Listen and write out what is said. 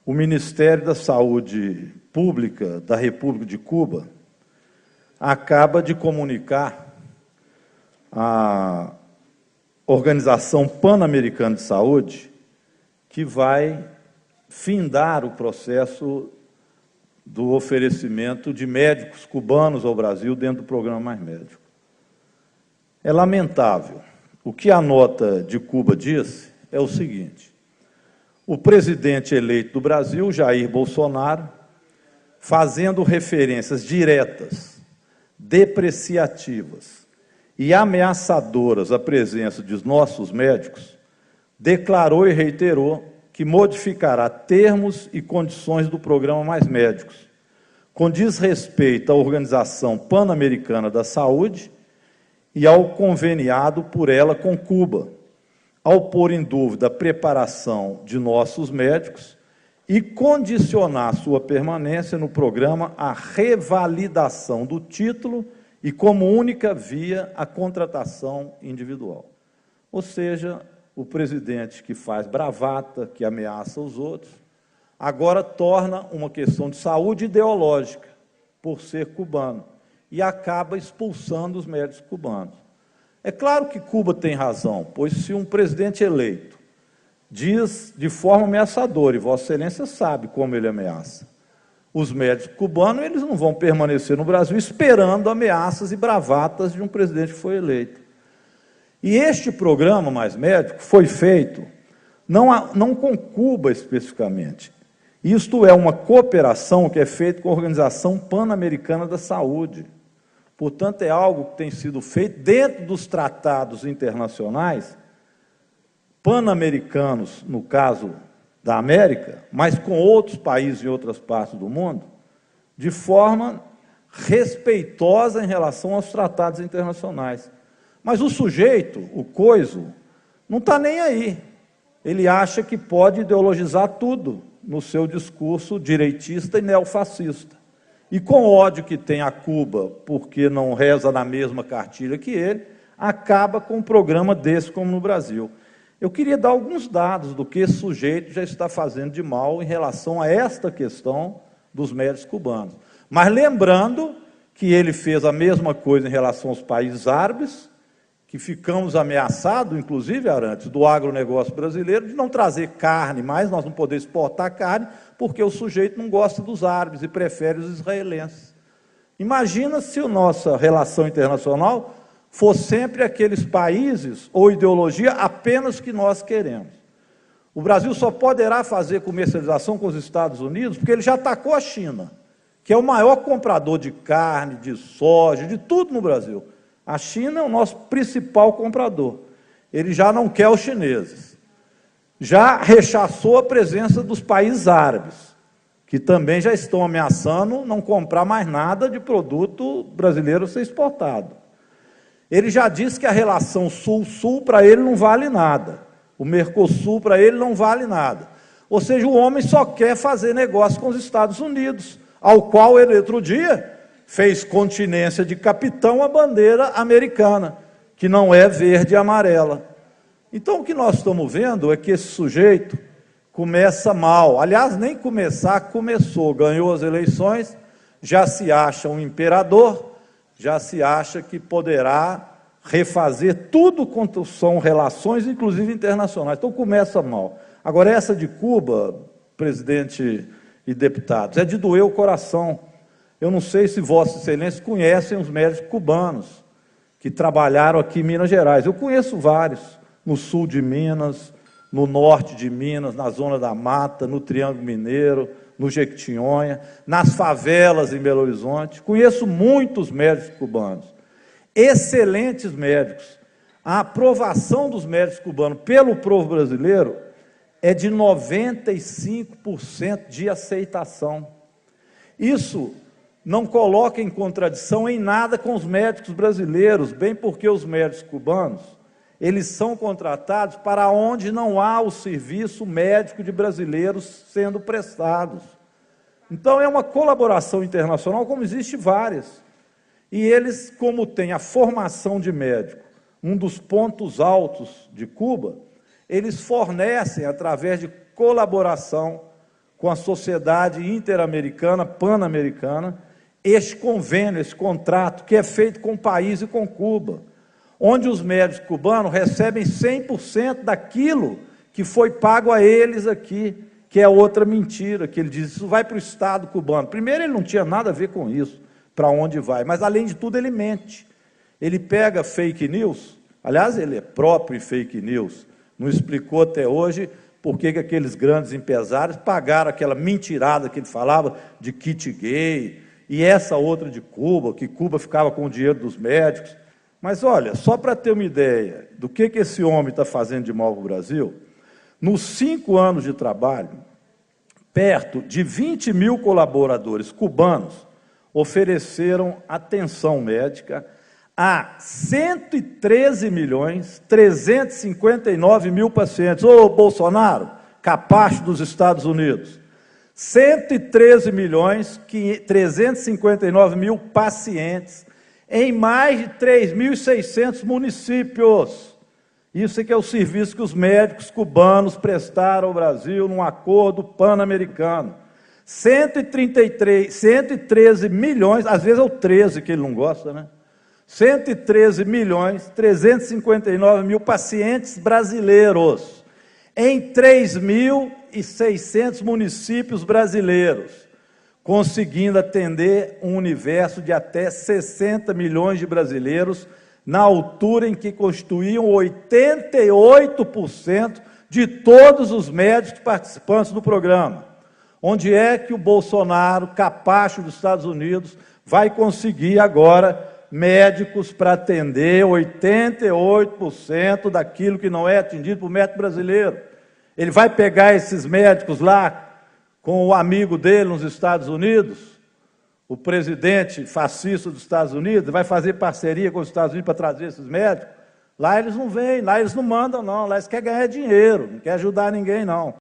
o Ministério da Saúde Pública da República de Cuba acaba de comunicar à Organização Pan-Americana de Saúde que vai findar o processo do oferecimento de médicos cubanos ao Brasil dentro do programa Mais Médico. É lamentável. O que a nota de Cuba diz é o seguinte: o presidente eleito do Brasil, Jair Bolsonaro, fazendo referências diretas, depreciativas e ameaçadoras à presença de nossos médicos, declarou e reiterou que modificará termos e condições do programa Mais Médicos, com desrespeito à Organização Pan-Americana da Saúde e ao conveniado por ela com Cuba, ao pôr em dúvida a preparação de nossos médicos e condicionar sua permanência no programa à revalidação do título e como única via a contratação individual. Ou seja, o presidente que faz bravata, que ameaça os outros, agora torna uma questão de saúde ideológica, por ser cubano, e acaba expulsando os médicos cubanos. É claro que Cuba tem razão, pois se um presidente eleito diz de forma ameaçadora, e Vossa Excelência sabe como ele ameaça, os médicos cubanos, eles não vão permanecer no Brasil esperando ameaças e bravatas de um presidente que foi eleito. E este programa Mais Médico foi feito não com Cuba especificamente. Isto é uma cooperação que é feita com a Organização Pan-Americana da Saúde. Portanto, é algo que tem sido feito dentro dos tratados internacionais pan-americanos, no caso da América, mas com outros países em outras partes do mundo, de forma respeitosa em relação aos tratados internacionais. Mas o sujeito, o coiso, não está nem aí. Ele acha que pode ideologizar tudo no seu discurso direitista e neofascista. E com o ódio que tem a Cuba, porque não reza na mesma cartilha que ele, acaba com um programa desse como no Brasil. Eu queria dar alguns dados do que esse sujeito já está fazendo de mal em relação a esta questão dos médicos cubanos. Mas lembrando que ele fez a mesma coisa em relação aos países árabes, que ficamos ameaçados, inclusive, Arantes, do agronegócio brasileiro, de não trazer carne mais, nós não podemos exportar carne, porque o sujeito não gosta dos árabes e prefere os israelenses. Imagina se a nossa relação internacional for sempre aqueles países ou ideologia apenas que nós queremos. O Brasil só poderá fazer comercialização com os Estados Unidos porque ele já atacou a China, que é o maior comprador de carne, de soja, de tudo no Brasil. A China é o nosso principal comprador. Ele já não quer os chineses. Já rechaçou a presença dos países árabes, que também já estão ameaçando não comprar mais nada de produto brasileiro ser exportado. Ele já disse que a relação Sul-Sul para ele não vale nada. O Mercosul para ele não vale nada. Ou seja, o homem só quer fazer negócio com os Estados Unidos, ao qual ele, outro dia, fez continência de capitão à bandeira americana, que não é verde e amarela. Então, o que nós estamos vendo é que esse sujeito começa mal. Aliás, nem começar, começou, ganhou as eleições, já se acha um imperador, já se acha que poderá refazer tudo quanto são relações, inclusive internacionais. Então, começa mal. Agora, essa de Cuba, presidente e deputados, é de doer o coração. Eu não sei se Vossa Excelência conhecem os médicos cubanos que trabalharam aqui em Minas Gerais. Eu conheço vários, no sul de Minas, no norte de Minas, na Zona da Mata, no Triângulo Mineiro, no Jequitinhonha, nas favelas em Belo Horizonte. Conheço muitos médicos cubanos, excelentes médicos. A aprovação dos médicos cubanos pelo povo brasileiro é de 95% de aceitação. Isso não coloca em contradição em nada com os médicos brasileiros, bem porque os médicos cubanos, eles são contratados para onde não há o serviço médico de brasileiros sendo prestados. Então, é uma colaboração internacional, como existe várias. E eles, como têm a formação de médico, um dos pontos altos de Cuba, eles fornecem, através de colaboração com a Sociedade Interamericana, Pan-Americana, este convênio, esse contrato, que é feito com o país e com Cuba, onde os médicos cubanos recebem 100% daquilo que foi pago a eles aqui, que é outra mentira, que ele diz, isso vai para o Estado cubano. Primeiro, ele não tinha nada a ver com isso, para onde vai, mas, além de tudo, ele mente. Ele pega fake news, aliás, ele é próprio em fake news, não explicou até hoje por que aqueles grandes empresários pagaram aquela mentirada que ele falava de kit gay, e essa outra de Cuba, que Cuba ficava com o dinheiro dos médicos. Mas, olha, só para ter uma ideia do que esse homem está fazendo de mal para o Brasil, nos 5 anos de trabalho, perto de 20 mil colaboradores cubanos ofereceram atenção médica a 113.359.000 pacientes. Ô, Bolsonaro, capacho dos Estados Unidos, 113.359.000 pacientes em mais de 3.600 municípios. Isso é que é o serviço que os médicos cubanos prestaram ao Brasil num acordo pan-americano. 113 milhões, às vezes é o 13 que ele não gosta, né? 113.359.000 pacientes brasileiros em 3.600 municípios brasileiros, conseguindo atender um universo de até 60 milhões de brasileiros, na altura em que constituíam 88% de todos os médicos participantes do programa. Onde é que o Bolsonaro, capacho dos Estados Unidos, vai conseguir agora médicos para atender 88% daquilo que não é atendido por médico brasileiro? Ele vai pegar esses médicos lá com o amigo dele nos Estados Unidos, o presidente fascista dos Estados Unidos, vai fazer parceria com os Estados Unidos para trazer esses médicos? Lá eles não vêm, lá eles não mandam, não, lá eles querem ganhar dinheiro, não querem ajudar ninguém, não.